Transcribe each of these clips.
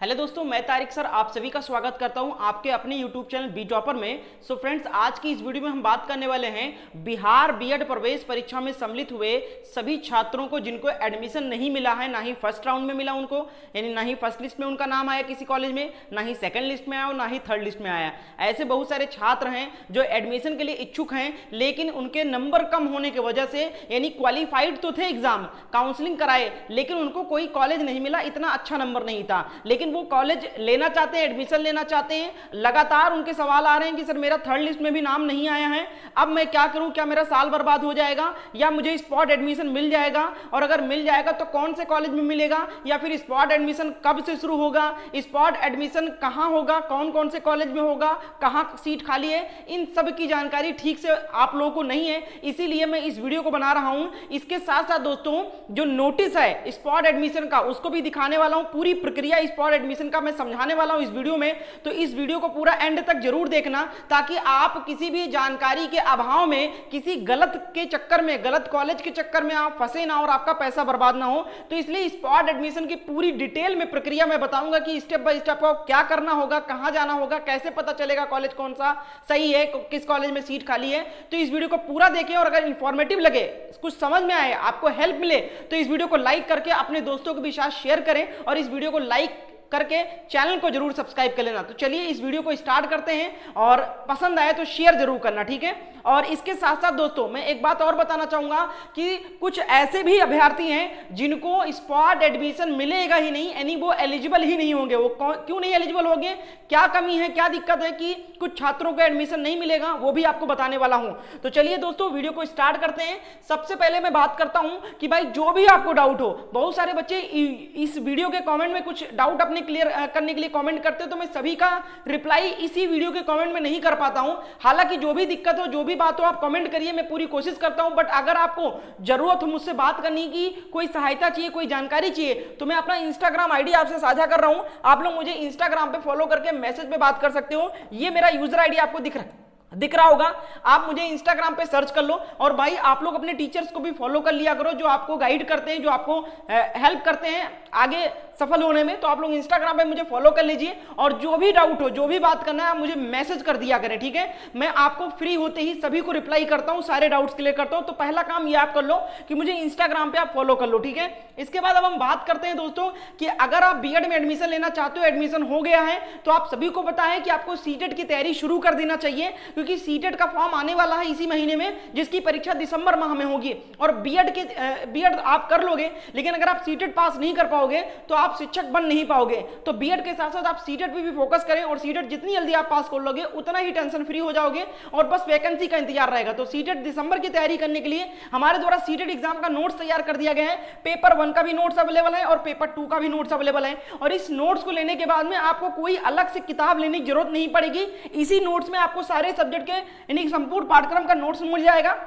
Hello दोस्तों, मैं Tariq sir आप सभी का स्वागत करता हूं आपके अपने यूट्यूब चैनल बी टॉपर में। सो फ्रेंड्स, आज की इस वीडियो में हम बात करने वाले हैं बिहार बीएड प्रवेश परीक्षा में सम्मिलित हुए सभी छात्रों को जिनको एडमिशन नहीं मिला है, ना ही फर्स्ट राउंड में मिला उनको, यानी ना ही फर्स्ट लिस्ट में उनका नाम आया किसी कॉलेज में, ना ही सेकंड लिस्ट में आया और ना ही थर्ड लिस्ट में आया। ऐसे बहुत सारे छात्र हैं जो एडमिशन के लिए इच्छुक हैं, लेकिन उनके नंबर कम होने की वजह से, यानी क्वालिफाइड तो थे, एग्जाम काउंसलिंग कराए, लेकिन उनको कोई कॉलेज नहीं मिला, इतना अच्छा नंबर नहीं था, लेकिन वो कॉलेज लेना चाहते हैं, एडमिशन लेना चाहते हैं। लगातार उनके सवाल आ रहे हैं कि सर मेरा थर्ड लिस्ट में भी नाम नहीं आया है, अब मैं क्या करूं, क्या मेरा साल बर्बाद हो जाएगा या मुझे स्पॉट एडमिशन मिल जाएगा, और अगर मिल जाएगा तो कौन से कॉलेज में मिलेगा, या फिर स्पॉट एडमिशन कब से शुरू होगा, स्पॉट एडमिशन कहां होगा, कौन कौन से कॉलेज में होगा, कहां सीट खाली है, इन सब की जानकारी ठीक से आप लोगों को नहीं है, इसीलिए मैं इस वीडियो को बना रहा हूं। इसके साथ साथ दोस्तों जो नोटिस है स्पॉट एडमिशन का उसको भी दिखाने वाला हूं, पूरी प्रक्रिया स्पॉट एडमिशन का मैं समझाने वाला हूं इस वीडियो में। तो इस वीडियो को पूरा एंड तक जरूर देखना, ताकि आप किसी भी जानकारी के अभाव में, किसी गलत के चक्कर में, गलत कॉलेज के चक्कर में आप फंसे ना और आपका पैसा बर्बाद ना हो। तो इसलिए स्पॉट एडमिशन की पूरी डिटेल में प्रक्रिया मैं बताऊंगा कि स्टेप बाय स्टेप क्या करना होगा, कहां जाना होगा, कैसे पता चलेगा कॉलेज कौन सा सही है, किस कॉलेज में सीट खाली है। तो इस वीडियो को पूरा देखें, और अगर इंफॉर्मेटिव लगे, कुछ समझ में आए, आपको हेल्प मिले, तो इस वीडियो को लाइक करके अपने दोस्तों के भी साथ शेयर करें, और इस वीडियो को लाइक करके चैनल को जरूर सब्सक्राइब कर लेना। तो चलिए इस वीडियो को स्टार्ट करते हैं, और पसंद आए तो शेयर जरूर करना, ठीक है। और इसके साथ साथ दोस्तों मैं एक बात और बताना चाहूंगा कि कुछ ऐसे भी अभ्यर्थी हैं जिनको स्पॉट एडमिशन मिलेगा ही नहीं, यानी वो एलिजिबल ही नहीं होंगे। वो क्यों नहीं एलिजिबल होंगे, क्या कमी है, क्या दिक्कत है कि कुछ छात्रों को एडमिशन नहीं मिलेगा, वो भी आपको बताने वाला हूं। तो चलिए दोस्तों वीडियो को स्टार्ट करते हैं। सबसे पहले मैं बात करता हूं कि भाई जो भी आपको डाउट हो, बहुत सारे बच्चे इस वीडियो के कमेंट में कुछ डाउट अपने क्लियर करने के लिए कमेंट करते हो, तो मैं सभी का रिप्लाई इसी वीडियो के कमेंट में नहीं कर पाता हूं। हालांकि जो भी दिक्कत हो, जो भी बात हो, आप कमेंट करिए, मैं पूरी कोशिश करता हूं। बट अगर आपको जरूरत हो मुझसे बात करने की, कोई सहायता चाहिए, कोई जानकारी चाहिए, तो मैं अपना इंस्टाग्राम आईडी आपसे साझा कर रहा हूं। आप लोग मुझे इंस्टाग्राम पे फॉलो करके मैसेज पे बात कर सकते हो। ये मेरा यूजर आईडी आपको दिख रहा होगा, आप मुझे इंस्टाग्राम पे सर्च कर लो। और भाई आप लोग अपने टीचर्स को भी फॉलो कर लिया करो, जो आपको गाइड करते हैं, जो आपको हेल्प करते हैं आगे सफल होने में। तो आप लोग इंस्टाग्राम पे मुझे फॉलो कर लीजिए, और जो भी डाउट हो, जो भी बात करना है, आप मुझे मैसेज कर दिया करें, ठीक है। मैं आपको फ्री होते ही सभी को रिप्लाई करता हूं, सारे डाउट्स क्लियर करता हूं। तो पहला काम ये आप कर लो कि मुझे इंस्टाग्राम पे आप फॉलो कर लो, ठीक है। इसके बाद अब हम बात करते हैं दोस्तों कि अगर आप बीएड में एडमिशन लेना चाहते हो, एडमिशन हो गया है, तो आप सभी को पता है कि आपको सीटेट की तैयारी शुरू कर देना चाहिए, क्योंकि सीटेट का फॉर्म आने वाला है इसी महीने में, जिसकी परीक्षा दिसंबर माह में होगी। और बीएड आप कर लोगे, लेकिन अगर आप सीटेट पास नहीं कर पाओगे तो आप शिक्षक बन नहीं पाओगे। तो बीएड के साथ साथ आप सीटेट पे भी फोकस करें, और सीटेट जितनी जल्दी आप पास कर लोगे उतना ही टेंशन फ्री हो जाओगे, और बस वैकेंसी का इंतजार रहेगा। तो सीटेट दिसंबर की तैयारी करने के लिए हमारे द्वारा सीटेट एग्जाम का नोट्स तैयार कर दिया गया है। पेपर 1 का भी नोट्स अवेलेबल है और पेपर 2 का भी नोट्स अवेलेबल है। और इस नोट्स को लेने के बाद में आपको कोई अलग से किताब लेने की जरूरत नहीं पड़ेगी। इसी नोट्स में आपको सारे सब्जेक्ट के, यानी संपूर्ण पाठ्यक्रम का नोट्स मिल जाएगा,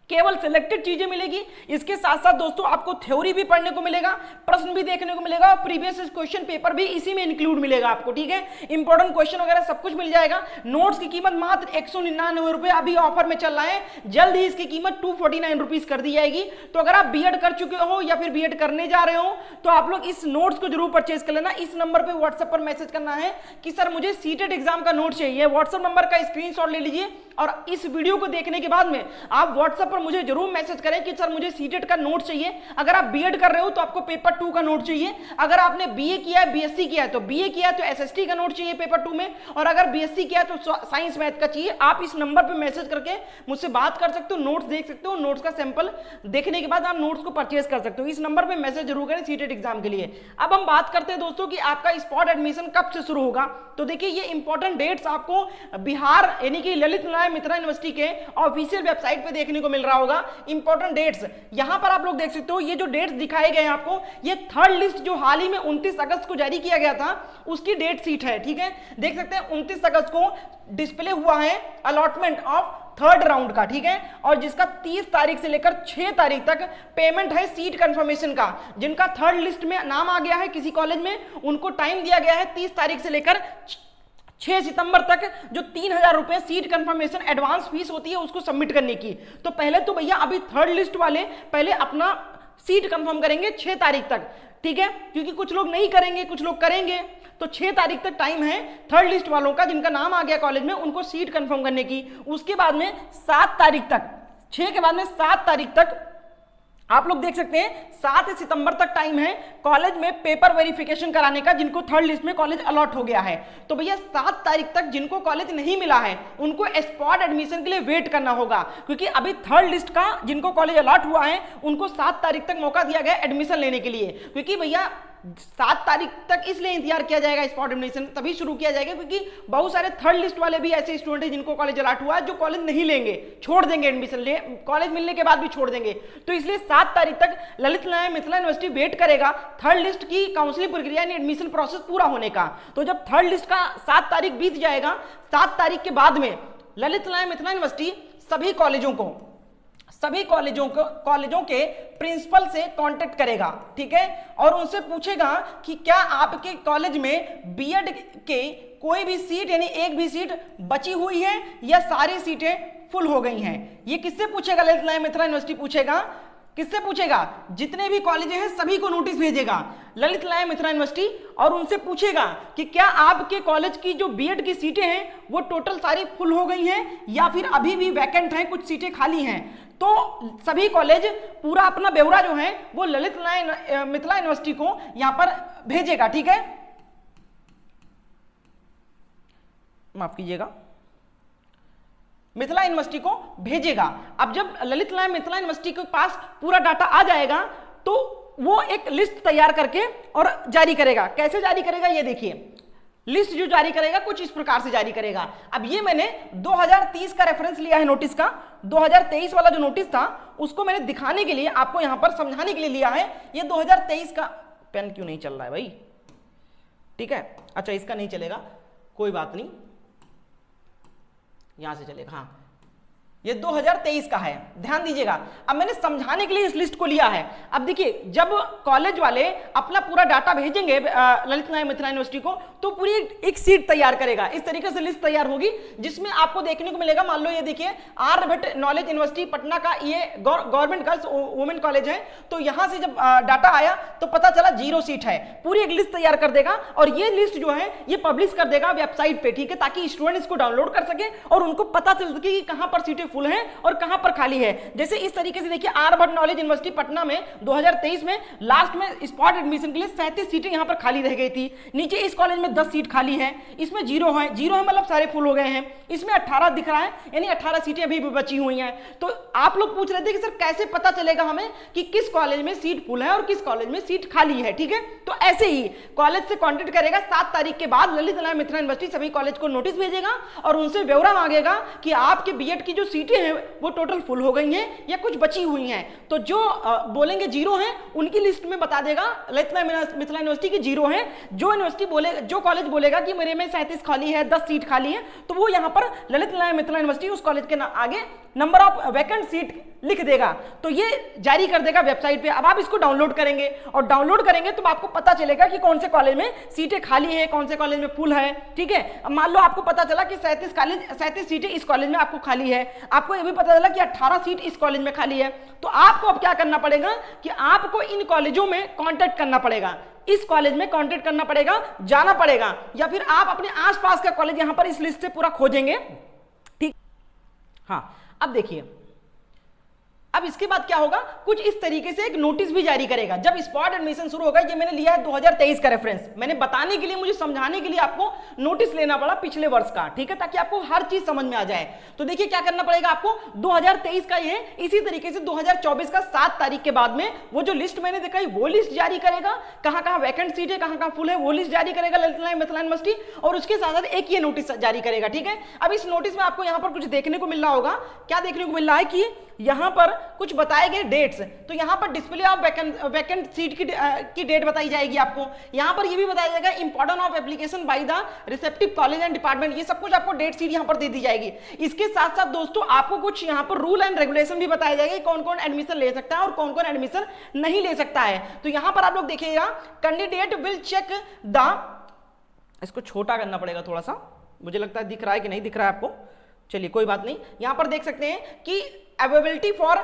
केवल सिलेक्टेड चीजें मिलेगी। इसके साथ साथ दोस्तों आपको थ्योरी भी पढ़ने को मिलेगा, प्रश्न भी देखने को मिलेगा, और प्रीवियस क्वेश्चन पेपर भी इसी में इंक्लूड मिलेगा आपको, ठीक है। इंपॉर्टेंट क्वेश्चन वगैरह सब कुछ मिल जाएगा। नोट्स की कीमत मात्र 199 रुपए अभी ऑफर में चल रहा है, जल्द ही इसकी कीमत 249 रुपीज कर दी जाएगी। तो अगर आप बीएड कर चुके हो या फिर बीएड करने जा रहे हो, तो आप लोग इस नोट्स को जरूर परचेज कर लेना। इस नंबर पर व्हाट्सएप पर मैसेज करना है कि सर मुझे सीटेट एग्जाम का नोट चाहिए। व्हाट्सएप नंबर का स्क्रीनशॉट ले लीजिए, और इस वीडियो को देखने के बाद में आप व्हाट्सएप पर मुझे जरूर मैसेज करें कि सर मुझे सीटेट का नोट चाहिए। अगर आप बीएड कर रहे हो तो आपको पेपर 2 का नोट चाहिए। अगर आपने बीए किया है, बीएससी किया है, तो बीए किया है तो एसएसटी का नोट चाहिए पेपर 2 में, और अगर बीएससी किया है तो साइंस मैथ का चाहिए। आप इस नंबर पे मैसेज करके मुझसे बात कर सकते हो, नोट्स देख सकते हो, नोट्स का सैंपल देखने के बाद आप नोट्स को परचेज कर सकते हो। इस नंबर पे मैसेज जरूर करें सीटेट एग्जाम के लिए। अब हम बात करते हैं दोस्तों कि आपका स्पॉट एडमिशन कब से शुरू होगा। तो देखिए ये इंपॉर्टेंट डेट्स आपको बिहार, यानी कि ललित नारायण मिथिला यूनिवर्सिटी के ऑफिशियल वेबसाइट पे देखने को मिल रहा होगा। इंपॉर्टेंट डेट्स यहां पर आप लोग देख सकते हो, ये जो डेट्स दिखाए गए हैं आपको, ये थर्ड लिस्ट जो हाल ही में 29 अगस्त को जारी किया गया था, उसकी डेट शीट है, ठीक है। देख सकते हैं 29 अगस्त को डिस्प्ले हुआ है अलॉटमेंट ऑफ थर्ड राउंड का, ठीक है। और जिसका 30 तारीख से लेकर 6 तारीख तक पेमेंट है सीट कंफर्मेशन का। जिनका थर्ड लिस्ट में नाम आ गया है किसी कॉलेज में, उनको टाइम दिया गया है 30 तारीख से लेकर 6 सितंबर तक, जो 3000 रुपए सीट कंफर्मेशन एडवांस फीस होती है उसको सबमिट करने की। तो पहले तो भैया अभी थर्ड लिस्ट वाले पहले अपना सीट कंफर्म करेंगे 6 तारीख तक, ठीक है, क्योंकि कुछ लोग नहीं करेंगे, कुछ लोग करेंगे। तो 6 तारीख तक टाइम है थर्ड लिस्ट वालों का, जिनका नाम आ गया कॉलेज में, उनको सीट कंफर्म करने की। उसके बाद में 7 तारीख तक, 6 के बाद में 7 तारीख तक आप लोग देख सकते हैं 7 सितंबर तक टाइम है कॉलेज में पेपर वेरिफिकेशन कराने का, जिनको थर्ड लिस्ट में कॉलेज अलॉट हो गया है। तो भैया 7 तारीख तक जिनको कॉलेज नहीं मिला है उनको स्पॉट एडमिशन के लिए वेट करना होगा, क्योंकि अभी थर्ड लिस्ट का जिनको कॉलेज अलॉट हुआ है उनको 7 तारीख तक मौका दिया गया एडमिशन लेने के लिए। क्योंकि भैया 7 तारीख तक इसलिए इंतजार किया जाएगा, स्पॉट एडमिशन तभी शुरू किया जाएगा क्योंकि बहुत सारे थर्ड लिस्ट वाले भी ऐसे स्टूडेंट हैं जिनको कॉलेज अलॉट हुआ है जो कॉलेज नहीं लेंगे, छोड़ देंगे एडमिशन, कॉलेज मिलने के बाद भी छोड़ देंगे। तो इसलिए 7 तारीख तक ललित नारायण मिथिला यूनिवर्सिटी वेट करेगा थर्ड लिस्ट की काउंसलिंग प्रक्रिया यानी एडमिशन प्रोसेस पूरा होने का। तो जब थर्ड लिस्ट का 7 तारीख बीत जाएगा, 7 तारीख के बाद में ललित नारायण मिथिला यूनिवर्सिटी सभी कॉलेजों के प्रिंसिपल से कांटेक्ट करेगा, ठीक है, और उनसे पूछेगा कि क्या आपके कॉलेज में बीएड के कोई भी सीट यानी एक भी सीट बची हुई है या सारी सीटें फुल हो गई हैं। ये किससे पूछेगा? ललित नारायण मिथिला यूनिवर्सिटी पूछेगा। किससे पूछेगा? जितने भी कॉलेज हैं सभी को नोटिस भेजेगा ललित नारायण मिथिला यूनिवर्सिटी, और उनसे पूछेगा कि क्या आपके कॉलेज की जो बीएड की सीटें हैं वो टोटल सारी फुल हो गई हैं या फिर अभी भी वैकेंट हैं, कुछ सीटें खाली हैं। तो सभी कॉलेज पूरा अपना ब्यौरा जो है वो ललित नारायण मिथिला यूनिवर्सिटी को यहां पर भेजेगा, ठीक है, माफ कीजिएगा, मिथिला यूनिवर्सिटी को भेजेगा। अब जब ललित नारायण मिथिला यूनिवर्सिटी के पास पूरा डाटा आ जाएगा तो वो एक लिस्ट तैयार करके और जारी करेगा। कैसे जारी करेगा ये देखिए, लिस्ट जो जारी करेगा कुछ इस प्रकार से जारी करेगा। अब ये मैंने 2030 का रेफरेंस लिया है नोटिस का, 2023 वाला जो नोटिस था उसको मैंने दिखाने के लिए, आपको यहां पर समझाने के लिए लिया है। ये 2023 का, पेन क्यों नहीं चल रहा है भाई, ठीक है, अच्छा इसका नहीं चलेगा, कोई बात नहीं, यहां से चलेगा, हाँ ये 2023 का है, ध्यान दीजिएगा। अब मैंने समझाने के लिए इस लिस्ट को लिया है। अब देखिए जब कॉलेज वाले अपना पूरा डाटा भेजेंगे ललित नारायण मिथिला यूनिवर्सिटी को तो पूरी एक सीट तैयार करेगा। इस तरीके से लिस्ट तैयार होगी जिसमें आपको देखने को मिलेगा, मान लो ये देखिए आर्यभट्ट नॉलेज यूनिवर्सिटी पटना का ये गवर्नमेंट गर्ल्स वुमेन कॉलेज है। तो यहां से जब डाटा आया तो पता चला 0 सीट है, पूरी एक लिस्ट तैयार कर देगा और ये लिस्ट जो है ये पब्लिश कर देगा वेबसाइट पे, ठीक है, ताकि स्टूडेंट इसको डाउनलोड कर सके और उनको पता चल सके कि कहां पर सीटें फुल है और कहां पर खाली है। जैसे इस तरीके से देखिए आर्यभट्ट नॉलेज यूनिवर्सिटी पटना में 2023 में लास्ट में स्पॉट एडमिशन के लिए 37 सीटें यहां पर खाली रह गई थी। नीचे इस कॉलेज में 10 सीट खाली है, इसमें 0 है, 0 है मतलब सारे फुल हो गए हैं। इसमें 18 दिख रहा है यानी 18 सीटें अभी भी बची हुई हैं। तो आप लोग पूछ रहे थे कि सर कैसे पता चलेगा हमें कि किस कॉलेज में सीट फुल है और किस कॉलेज में सीट खाली है, ठीक है। तो ऐसे ही कॉलेज से कॉन्टेक्ट करेगा। 7 तारीख के बाद ललित नारायण मिथिला यूनिवर्सिटी सभी कॉलेज को नोटिस भेजेगा और उनसे ब्यौरा मांगेगा कि आपके बीएड की जो सीटें हैं वो टोटल फुल हो गई हैं या कुछ बची हुई हैं। तो जो बोलेंगे 0 हैं उनकी लिस्ट में बता देगा ललित नारायण मिथिला यूनिवर्सिटी की 0 है। जो यूनिवर्सिटी बोले, जो कॉलेज बोलेगा कि मेरे में 37 खाली है, 10 सीट खाली है, तो वो यहां पर ललित नारायण मिथिला यूनिवर्सिटी उस कॉलेज के आगे नंबर ऑफ वैकेंट सीट लिख देगा। तो ये जारी कर देगा वेबसाइट पे। अब आप इसको डाउनलोड करेंगे और डाउनलोड करेंगे तो आपको पता चलेगा कि कौन से कॉलेज में सीटें खाली है, कौन से कॉलेज में फुल है, ठीक है। अब मान लो आपको पता चला कि 37 सीटें इस कॉलेज में आपको खाली है, आपको ये भी पता चला कि 18 सीट इस कॉलेज में खाली है, तो आपको अब क्या करना पड़ेगा कि आपको इन कॉलेजों में कांटेक्ट करना पड़ेगा, इस कॉलेज में कांटेक्ट करना पड़ेगा, जाना पड़ेगा, या फिर आप अपने आसपास का कॉलेज यहां पर इस लिस्ट से पूरा खोजेंगे, ठीक। हाँ अब देखिए, अब इसके बाद क्या होगा, कुछ इस तरीके से एक नोटिस भी जारी करेगा जब स्पॉट एडमिशन शुरू होगा। ये मैंने लिया है 2023 का रेफरेंस, मैंने बताने के लिए, मुझे समझाने के लिए आपको नोटिस लेना पड़ा पिछले वर्ष का, ठीक है, ताकि आपको हर चीज समझ में आ जाए। तो देखिए क्या करना पड़ेगा आपको, 2023 का ये, इसी तरीके से 2024 का 7 तारीख के बाद में वो जो लिस्ट मैंने दिखाई वो लिस्ट जारी करेगा, कहां कहां वैकेंट सीट है, कहां कहां फुल है, वो लिस्ट जारी करेगा ललित नारायण मिथिला यूनिवर्सिटी, और उसके साथ साथ एक ये नोटिस जारी करेगा, ठीक है। अब इस नोटिस में आपको यहां पर कुछ देखने को मिल रहा होगा, क्या देखने को मिल रहा है कि यहां पर कुछ बताए गए डेट्स। तो यहां पर डिस्प्ले ऑफ वैकेंट सीट की डेट बताई जाएगी आपको। यहां पर यह भी बताया जाएगा important of application by the receptive college and department, ये सब कुछ आपको डेट शीट यहां पर दे दी जाएगी। इसके साथ साथ दोस्तों आपको कुछ यहां पर रूल एंड रेगुलेशन भी बताया जाएगा, कौन कौन एडमिशन ले सकता है और कौन कौन एडमिशन नहीं ले सकता है। तो यहां पर आप लोग देखिएगा, कैंडिडेट विल चेक द, इसको छोटा करना पड़ेगा थोड़ा सा, मुझे लगता है दिख रहा है कि नहीं दिख रहा है आपको, चलिए कोई बात नहीं। यहां पर देख सकते हैं कि अवेलेबिलिटी फॉर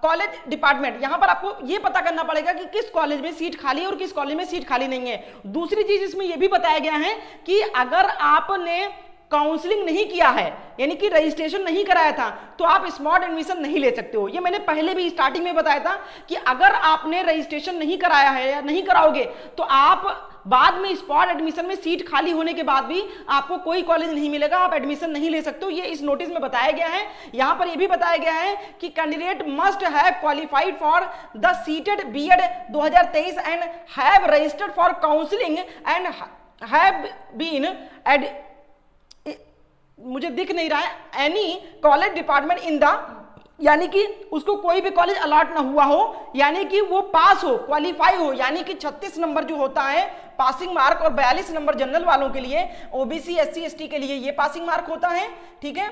कॉलेज डिपार्टमेंट, यहां पर आपको यह पता करना पड़ेगा कि किस कॉलेज में सीट खाली है और किस कॉलेज में सीट खाली नहीं है। दूसरी चीज इसमें यह भी बताया गया है कि अगर आपने काउंसलिंग नहीं किया है, यानी कि रजिस्ट्रेशन नहीं कराया था, तो आप स्पॉट एडमिशन नहीं ले सकते हो। ये मैंने पहले भी स्टार्टिंग में बताया था कि अगर आपने रजिस्ट्रेशन नहीं कराया है या नहीं कराओगे तो आप बाद में स्पॉट एडमिशन में सीट खाली होने के बाद भी आपको कोई कॉलेज नहीं मिलेगा, आप एडमिशन नहीं ले सकते हो। ये इस नोटिस में बताया गया है। यहां पर यह भी बताया गया है कि candidate must have qualified for the seated BEd 2023 and have registered for counselling and have been मुझे दिख नहीं रहा है any college department in the, यानी कि उसको कोई भी कॉलेज अलॉट ना हुआ हो, यानी कि वो पास हो, क्वालिफाई हो, यानी कि 36 नंबर जो होता है पासिंग मार्क और 42 नंबर जनरल वालों के लिए, ओबीसी एससी एसटी के लिए ये पासिंग मार्क होता है, ठीक है,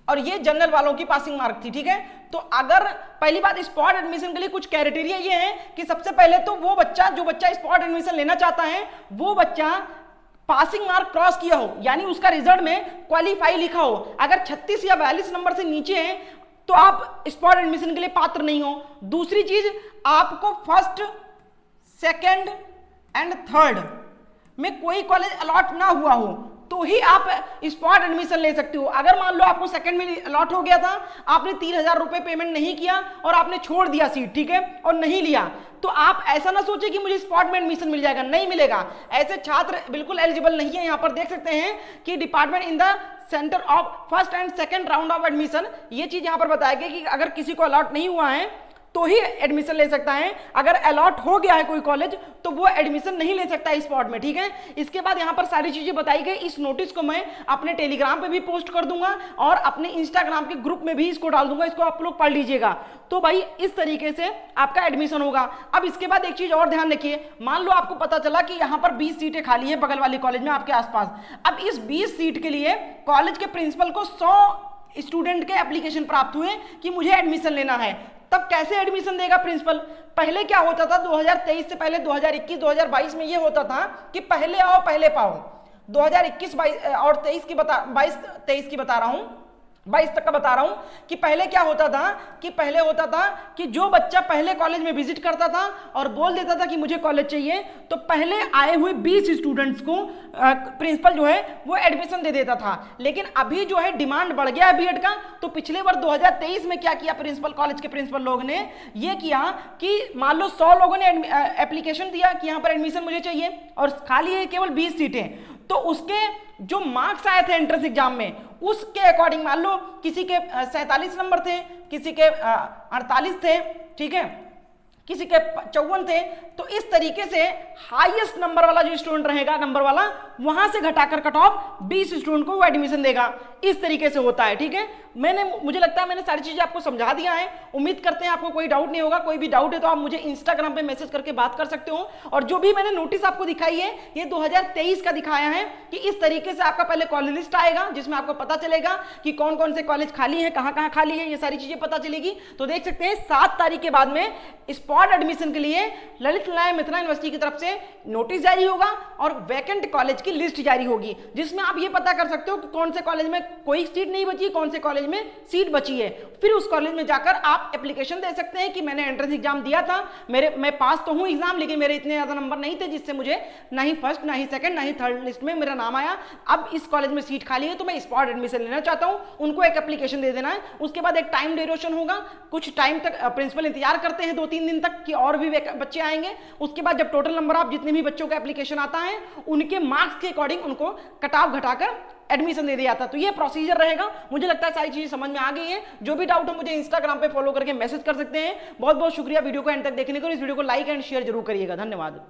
और ये जनरल वालों की पासिंग मार्क थी, ठीक है। तो अगर पहली बात स्पॉट एडमिशन के लिए कुछ क्राइटेरिया ये है कि सबसे पहले तो वो बच्चा जो बच्चा स्पॉट एडमिशन लेना चाहता है वो बच्चा पासिंग मार्क क्रॉस किया हो, यानी उसका रिजल्ट में क्वालिफाई लिखा हो। अगर 36 या 42 नंबर से नीचे है तो आप स्पॉट एडमिशन के लिए पात्र नहीं हो। दूसरी चीज, आपको फर्स्ट, सेकंड एंड थर्ड में कोई कॉलेज अलॉट ना हुआ हो तो ही आप स्पॉट एडमिशन ले सकते हो। अगर मान लो आपको सेकंड में अलॉट हो गया था, आपने 3000 रुपए पेमेंट नहीं किया और आपने छोड़ दिया सीट, ठीक है, और नहीं लिया, तो आप ऐसा ना सोचे कि मुझे स्पॉट में एडमिशन मिल जाएगा, नहीं मिलेगा। ऐसे छात्र बिल्कुल एलिजिबल नहीं है। यहां पर देख सकते हैं कि department in the centre of first and second round of admission, ये चीज यहां पर बताया गया कि अगर किसी को अलॉट नहीं हुआ है तो ही एडमिशन ले सकता है, अगर अलॉट हो गया है कोई कॉलेज तो वो एडमिशन नहीं ले सकता स्पॉट में, ठीक है। इसके बाद यहां पर सारी चीजें बताई गई। इस नोटिस को मैं अपने टेलीग्राम पे भी पोस्ट कर दूंगा और अपने इंस्टाग्राम के ग्रुप में भी इसको डाल दूंगा, इसको आप लोग पढ़ लीजिएगा। तो भाई इस तरीके से आपका एडमिशन होगा। अब इसके बाद एक चीज और ध्यान रखिए, मान लो आपको पता चला कि यहां पर 20 सीटें खाली है बगल वाले कॉलेज में आपके आसपास। अब इस 20 सीट के लिए कॉलेज के प्रिंसिपल को 100 स्टूडेंट के एप्लीकेशन प्राप्त हुए कि मुझे एडमिशन लेना है, तब कैसे एडमिशन देगा प्रिंसिपल? पहले क्या होता था, 2023 से पहले 2021 2022 में ये होता था कि पहले आओ पहले पाओ। 2021 और 23 की 22-23 की बता रहा हूं, 22 तक का बता रहा हूं कि पहले क्या होता था कि जो बच्चा पहले कॉलेज में विजिट करता था और बोल देता था कि मुझे कॉलेज चाहिए, तो पहले आए हुए 20 स्टूडेंट्स को प्रिंसिपल जो है वो एडमिशन दे देता था। लेकिन अभी जो है डिमांड बढ़ गया है बीएड का, तो पिछले वर्ष 2023 में क्या किया प्रिंसिपल, कॉलेज के प्रिंसिपल लोग ने ये किया कि मान लो 100 लोगों ने एप्लीकेशन दिया कि यहाँ पर एडमिशन मुझे चाहिए और खाली है केवल 20 सीटें, तो उसके जो मार्क्स आए थे एंट्रेंस एग्जाम में उसके अकॉर्डिंग मान लो किसी के 47 नंबर थे, किसी के 48 थे, ठीक है, किसी के 54 थे, तो इस तरीके से हाईएस्ट नंबर वाला जो स्टूडेंट रहेगा नंबर वाला, वहां से घटाकर कट ऑफ 20 स्टूडेंट को वो एडमिशन देगा। इस तरीके से होता है, ठीक है। मुझे लगता है मैंने सारी चीजें आपको समझा दिया है। उम्मीद करते हैं आपको कोई डाउट नहीं होगा। कोई भी डाउट है तो आप मुझे इंस्टाग्राम पे मैसेज करके बात कर सकते हो। और जो भी मैंने नोटिस आपको दिखाई है ये 2023 का दिखाया है कि इस तरीके से आपका पहले कॉलेज लिस्ट आएगा जिसमें आपको पता चलेगा कि कौन कौन से कॉलेज खाली है, कहां कहां खाली है, ये सारी चीजें पता चलेगी। तो देख सकते हैं 7 तारीख के बाद में स्पॉट एडमिशन के लिए ललित नारायण मिथिला यूनिवर्सिटी की तरफ से नोटिस जारी होगा और वैकेंट कॉलेज की लिस्ट जारी होगी, जिसमें आप ये पता कर सकते हो कि कौन से कॉलेज में कोई सीट नहीं बची, कौन से कॉलेज में सीट बची है। फिर उस कॉलेज में जाकर आप एप्लीकेशन दे सकते हैं कि मैंने एंट्रेंस एग्जाम दिया था, मैं पास तो हूं एग्जाम, लेकिन मेरे इतने ज्यादा नंबर नहीं थे जिससे मुझे ना ही फर्स्ट, ना ही सेकंड, ना ही थर्ड लिस्ट में मेरा नाम आया। अब इस कॉलेज में सीट खाली है तो मैं स्पॉट एडमिशन लेना चाहता हूं। उनको एक एप्लीकेशन दे देना है। उसके बाद एक टाइम ड्यूरेशन होगा, कुछ टाइम तक प्रिंसिपल इंतजार करते हैं 2-3 दिन तक कि और भी बच्चे आएंगे। उसके बाद जब टोटल नंबर आप जितने भी बच्चों का एप्लीकेशन आता है उनके मार्क्स के अकॉर्डिंग उनको कट ऑफ घटाकर एडमिशन दे दिया जाता है। तो ये प्रोसीजर रहेगा। मुझे लगता है सारी चीजें समझ में आ गई है। जो भी डाउट हो मुझे इंस्टाग्राम पे फॉलो करके मैसेज कर सकते हैं। बहुत बहुत शुक्रिया वीडियो को एंड तक देखने को। इस वीडियो को लाइक एंड शेयर जरूर करिएगा। धन्यवाद।